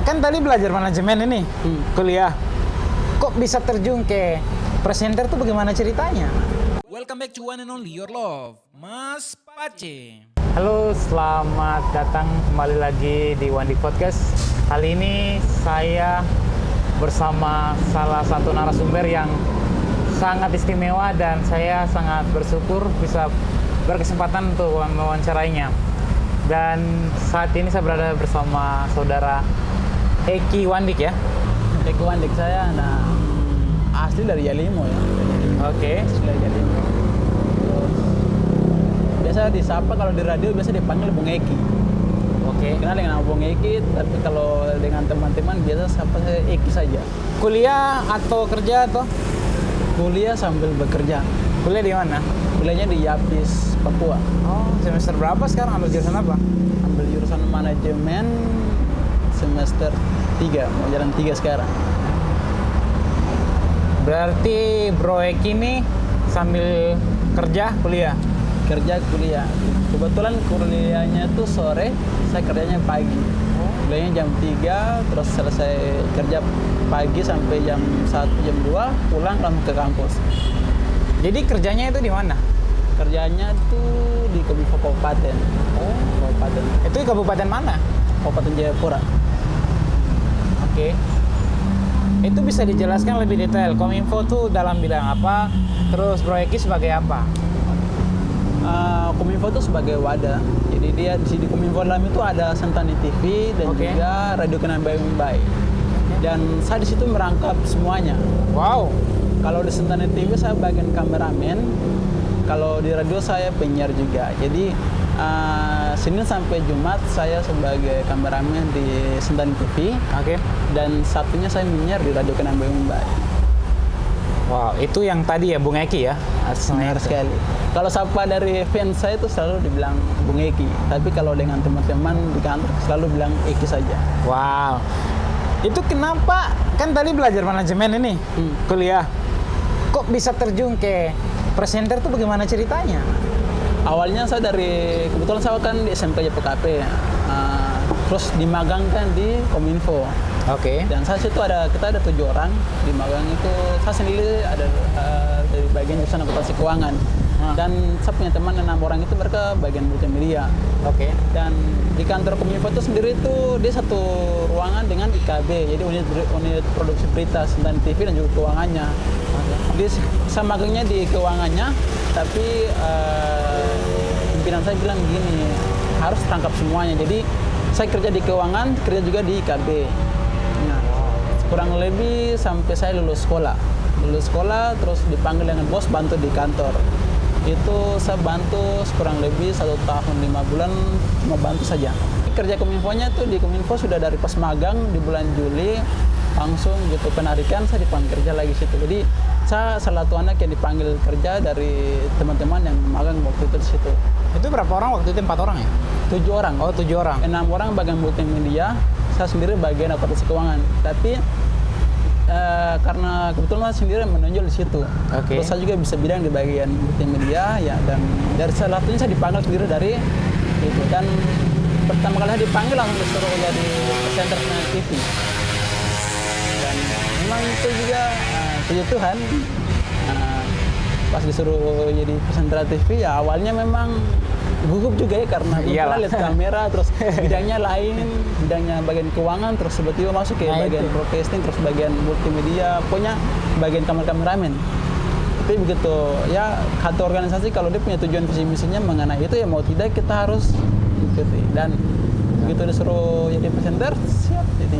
Kan tadi belajar manajemen ini, kuliah. Kok bisa terjun ke presenter tuh bagaimana ceritanya? Welcome back to one and only your love, Mas Pace. Halo, selamat datang kembali lagi di Wandi Podcast. Kali ini saya bersama salah satu narasumber yang sangat istimewa dan saya sangat bersyukur bisa berkesempatan untuk mewawancarainya. Dan saat ini saya berada bersama saudara Eki Wandik ya. Eki Wandik saya asli dari Yalimo ya. Oke. Asli dari Yalimo. Terus biasa disapa kalau di radio biasa dipanggil Bung Eki. Oke. Kenal dengan Bung Eki, tapi kalau dengan teman-teman biasa sapa saya Eki saja. Kuliah atau kerja atau? Kuliah sambil bekerja. Kuliah di mana? Kuliahnya di Yapis, Papua. Oh, semester berapa sekarang? Ambil jurusan apa? Ambil jurusan manajemen semester 3, mau jalan 3 sekarang. Berarti Bro Eki ini sambil kerja kuliah? Kerja kuliah. Kebetulan kuliahnya tuh sore, saya kerjanya pagi. Kuliahnya jam 3, terus selesai kerja pagi sampai jam 1, jam 2, pulang langsung ke kampus. Jadi kerjanya itu di mana? Kerjanya tuh di Kominfo Kabupaten. Oh, Kabupaten. itu di kabupaten mana? Kabupaten Jayapura. Oke. Itu bisa dijelaskan lebih detail. Kominfo tuh dalam bidang apa? Terus Bro Eki sebagai apa? Kominfo itu sebagai wadah. Jadi dia di Kominfo dalam itu ada Sentani TV dan juga Radio Kenal Baik. Dan saya di situ merangkap semuanya. Wow. Kalau di Sentani TV saya bagian kameramen. Kalau di radio saya penyiar juga. Jadi Senin sampai Jumat saya sebagai kameramen di Sentani TV. Oke. Dan Sabtunya saya menyiar di Radio Kenal Baik. Wow, itu yang tadi ya Bung Eki ya? Benar sekali. Kalau sapa dari fans saya itu selalu dibilang Bung Eki. Tapi kalau dengan teman-teman di kantor selalu bilang Eki saja. Wow. Itu kenapa? Kan tadi belajar manajemen ini, kuliah. Kok bisa terjun ke presenter tuh bagaimana ceritanya? Awalnya saya kebetulan saya kan di SMK JPKP. Terus dimagangkan di Kominfo. Oke. Dan saya situ kita ada 7 orang di magang itu. Saya sendiri ada dari bagian jurusan akuntansi keuangan. Dan saya punya teman 6 orang itu mereka bagian multimedia. Oke. Dan di kantor Kominfo itu sendiri itu dia satu ruangan dengan IKB, jadi unit produksi berita dan TV dan juga keuangannya. Jadi saya magangnya di keuangannya, tapi pimpinan saya bilang gini, harus tangkap semuanya. Jadi saya kerja di keuangan, kerja juga di IKB. Nah, kurang lebih sampai saya lulus sekolah, terus dipanggil dengan bos bantu di kantor. Itu saya bantu kurang lebih 1 tahun 5 bulan mau bantu saja. Kerja Kominfonya tuh di Kominfo sudah dari pas magang di bulan Juli langsung gitu penarikan saya dipanggil kerja lagi situ. Jadi saya salah satu anak yang dipanggil kerja dari teman-teman yang magang waktu itu di situ. Itu berapa orang waktu itu? 4 orang ya? 7 orang. Oh, 7 orang. 6 orang bagian multimedia, saya sendiri bagian akuntansi keuangan. Tapi karena kebetulan saya sendiri menonjol di situ. Oke. Terus saya juga bisa bidang di bagian multimedia ya, dan dari salah satunya saya dipanggil sendiri dari itu. Dan pertama kali saya dipanggil langsung disuruh jadi presenter TV. Dan memang itu juga puji Tuhan, pas disuruh jadi presenter TV ya awalnya memang gugup juga ya karena belum pernah lihat kamera, terus bidangnya lain, bidangnya bagian keuangan, terus tiba-tiba masuk ke bagian broadcasting, terus bagian multimedia, pokoknya bagian kameramen. Tapi begitu ya satu organisasi kalau dia punya tujuan visi misinya mengenai itu ya mau tidak kita harus ikuti. Dan begitu disuruh jadi presenter siap. Jadi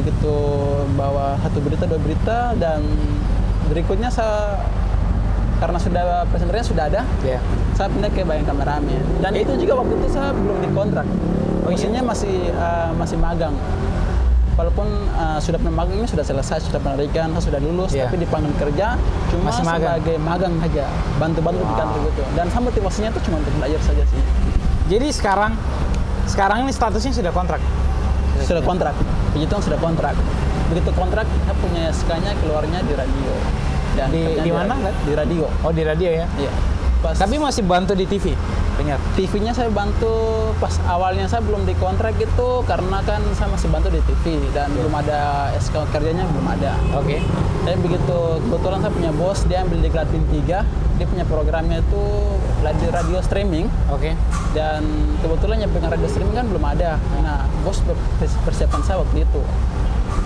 begitu bawa 1 berita 2 berita dan berikutnya saya karena sudah presenternya sudah ada, saya pindah ke bagian kameramen. Dan itu juga waktu itu saya belum dikontrak, posisinya masih magang. Walaupun sudah magangnya sudah selesai, sudah penarikan, saya sudah lulus, tapi dipanggil kerja cuma masih sebagai magang aja, bantu-bantu di kantor gitu. Dan saya motivasinya itu cuma untuk belajar saja sih. Jadi sekarang ini statusnya sudah kontrak? Sudah kontrak, puji Tuhan sudah kontrak. Begitu kontrak, saya punya SK-nya keluarnya di radio. Dan di mana? Di radio. Oh, di radio ya? Iya. Tapi masih bantu di TV? penyiar. TV-nya saya bantu pas awalnya saya belum dikontrak gitu karena kan saya masih bantu di TV dan belum ada SK kerjanya belum ada. Oke. Tapi begitu kebetulan saya punya bos, dia ambil di Klatin 3, dia punya programnya itu radio streaming. Oke. Dan kebetulan yang pegang radio streaming kan belum ada. Nah, bos persiapan saya waktu itu.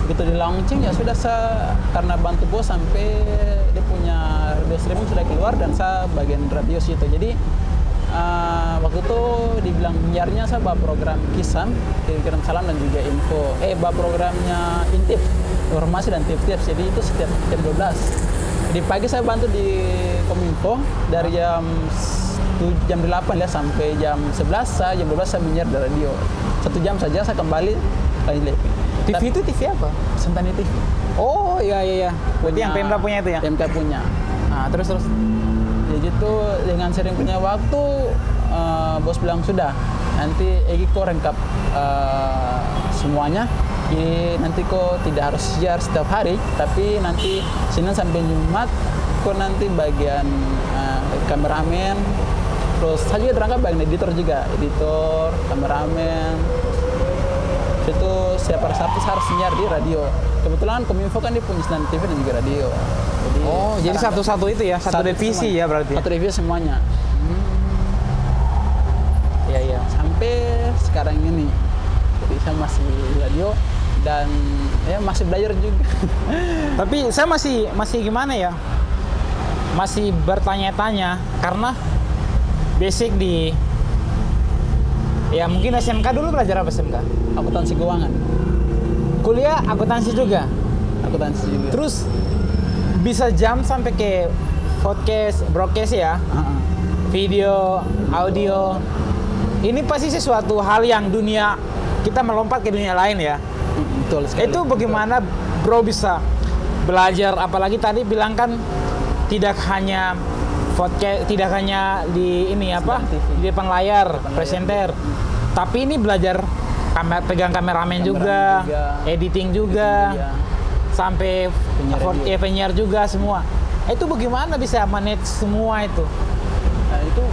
Begitu di launching ya sudah saya karena bantu bos sampai dia punya radio streaming sudah keluar dan saya bagian radio situ. Jadi waktu itu dibilang penyiarnya saya bawa program Kisam, kirim salam dan juga info. Bawa programnya Intip, informasi dan tips-tips. Jadi itu setiap jam 12. Di pagi saya bantu di Kominfo dari jam 8 ya sampai jam 11, jam 12 saya menyiar di radio. 1 jam saja saya kembali lagi. TV itu TV apa? Sentani TV. Oh iya. Berarti yang PMK punya itu ya? PMK punya. Nah, terus. Ya gitu, dengan sering punya waktu, bos bilang sudah, nanti Egi kok rengkap semuanya. Jadi nanti kok tidak harus siar setiap hari, tapi nanti Senin sampai Jumat kok nanti bagian kameramen. Terus saya juga terangkap bagian editor, kameramen. Itu setiap hari Sabtu harus siar di radio. Kebetulan Kominfo kan dia punya Senan TV dan juga radio. Jadi satu-satu itu ya, satu divisi semuanya. ya berarti. Satu divisi semuanya. Iya. Sampai sekarang ini. Jadi saya masih di radio dan ya masih belajar juga. Tapi saya masih gimana ya? Masih bertanya-tanya karena basic di ya mungkin SMK dulu belajar apa SMK? Akuntansi keuangan. Kuliah akuntansi juga. Akuntansi juga. Terus bisa jam sampai ke podcast, broadcast ya. Video, audio. Ini pasti sesuatu hal yang kita melompat ke dunia lain ya. Betul sekali. Itu bagaimana bro bisa belajar, apalagi tadi bilang kan tidak hanya podcast, tidak hanya di di depan layar, presenter, tapi ini belajar pegang kameramen juga, editing juga, sampai penyiar juga semua. Itu bagaimana bisa manage semua itu? Nah, itu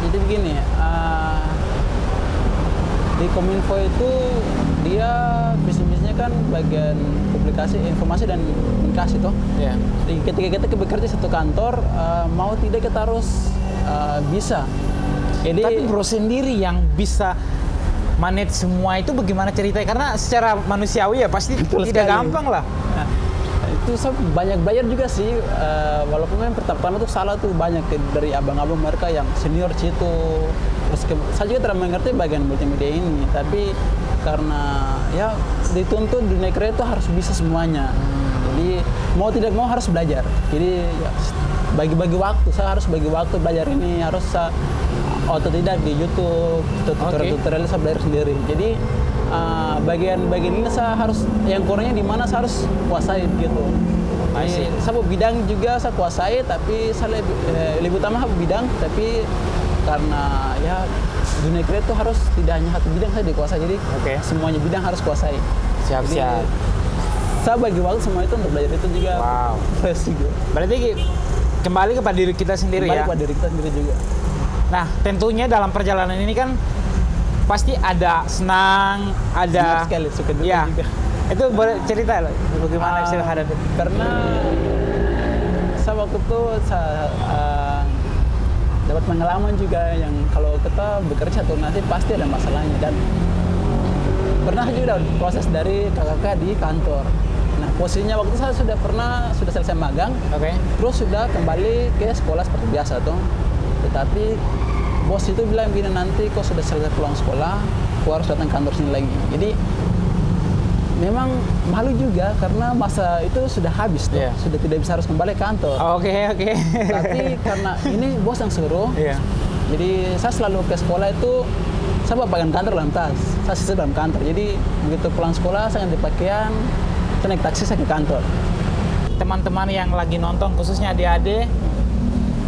jadi begini, di Kominfo itu dia bisnisnya kan bagian publikasi, informasi dan komunikasi toh. Yeah. Ketika kita bekerja satu kantor, mau tidak kita harus bisa. Jadi, tapi bro sendiri yang bisa manage semua itu bagaimana ceritanya? Karena secara manusiawi ya pasti tidak gampang lah. Nah, itu saya banyak belajar juga sih, walaupun memang pertama-tama tuh salah tuh banyak dari abang-abang mereka yang senior situ. Terus saya juga tidak mengerti bagian multimedia ini, tapi karena ya dituntut dunia kerja itu harus bisa semuanya. Jadi mau tidak mau harus belajar. Jadi ya, bagi-bagi waktu, saya harus bagi waktu belajar ini, harus tidak di YouTube, tutorial saya belajar sendiri. Jadi bagian-bagian ini saya harus, yang kurangnya di mana saya harus kuasai gitu. Saya bidang juga saya kuasai, tapi saya lebih utama bidang, tapi karena ya dunia kreatif itu harus tidak hanya satu bidang saya dikuasai, jadi semuanya bidang harus kuasai. Siap. Saya bagi waktu semua itu untuk belajar itu juga. Wow. Fresh juga. Berarti kembali kepada diri kita sendiri ya. Kembali kepada diri kita sendiri juga. Nah, tentunya dalam perjalanan ini kan pasti ada senang, ada sekali, suka duka ya, juga. Itu boleh cerita bagaimana bisa hadapi? Karena saya waktu itu dapat pengalaman juga yang kalau kita bekerja tuh nanti pasti ada masalahnya, dan pernah juga proses dari kakak di kantor. Nah, posisinya waktu saya sudah selesai magang, terus sudah kembali ke sekolah seperti biasa tuh. Tetapi bos itu bilang gini, nanti kok sudah selesai pulang sekolah, kau harus datang kantor sini lagi. Jadi memang malu juga karena masa itu sudah habis tuh, sudah tidak bisa harus kembali ke kantor. Oke. Tapi karena ini bos yang suruh, jadi saya selalu ke sekolah itu saya bawa pakaian kantor dalam tas, saya sisir dalam kantor. Jadi begitu pulang sekolah saya ganti pakaian, saya naik taksi saya ke kantor. Teman-teman yang lagi nonton, khususnya adik-adik,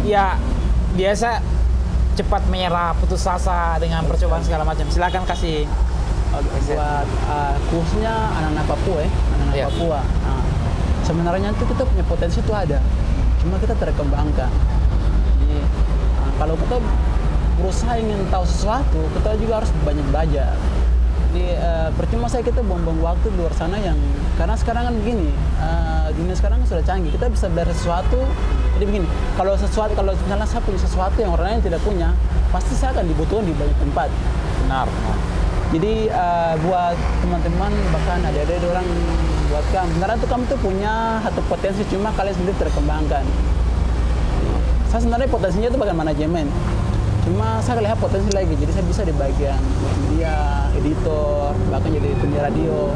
ya biasa cepat menyerah, putus asa dengan percobaan segala macam. Silakan kasih. Buat khususnya anak-anak Papua Papua. Nah, sebenarnya itu kita punya potensi itu ada, cuma kita terkembangkan. Jadi kalau kita berusaha ingin tahu sesuatu, kita juga harus banyak belajar. Jadi percuma saya kita buang-buang waktu di luar sana yang karena sekarang kan begini, dunia sekarang kan sudah canggih, kita bisa belajar sesuatu. Jadi begini, kalau misalnya saya punya sesuatu yang orang lain tidak punya, pasti saya akan dibutuhkan di banyak tempat. Benar. Jadi buat teman-teman bahkan adik-adik orang buat kamu, sebenarnya tuh kamu tuh punya satu potensi, cuma kalian sendiri terkembangkan. Saya sebenarnya potensinya itu bagian manajemen, cuma saya lihat potensi lagi, jadi saya bisa di bagian media, editor, bahkan jadi penyiar radio.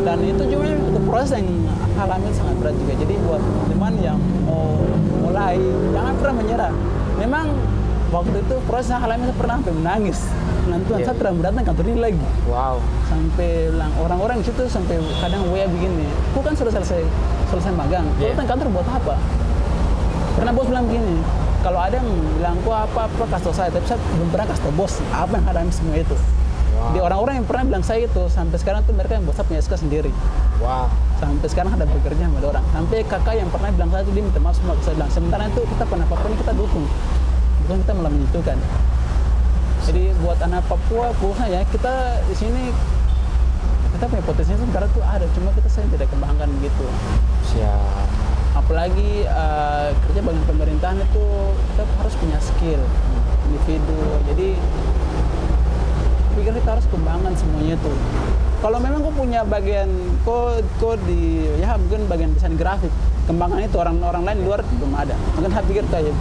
Dan itu juga itu proses yang alami sangat berat juga. Jadi buat teman-teman yang mau mulai, jangan pernah menyerah. Memang waktu itu proses yang alami saya pernah sampai menangis. Tuhan, saya terang datang kantor ini lagi. Wow. Sampai bilang orang-orang di situ sampai kadang begini, aku kan sudah selesai magang, kau datang kantor buat apa? Pernah bos bilang begini, kalau ada yang bilang kok apa kasih tau saya, tapi saya belum pernah kasih tau bos apa yang ada semua itu. Di orang-orang yang pernah bilang saya itu sampai sekarang tuh mereka yang bos punya SK sendiri. Wow. Sampai sekarang ada bekerja sama orang. Sampai kakak yang pernah bilang saya itu dia minta maaf semua, saya bilang sementara itu kita pernah Papua ini kita dukung, bukan kita malah menyatukan. Jadi buat anak Papua khususnya ya, kita di sini kita punya potensi sekarang tuh ada, cuma kita sering tidak kembangkan gitu. Siap. Apalagi kerja bagian pemerintahan itu kita harus punya skill individu. Jadi pikir kita harus kembangkan semuanya itu. Kalau memang kau punya bagian kau di ya mungkin bagian desain grafik, kembangkan itu orang lain di luar belum ada. Mungkin saya pikir kayak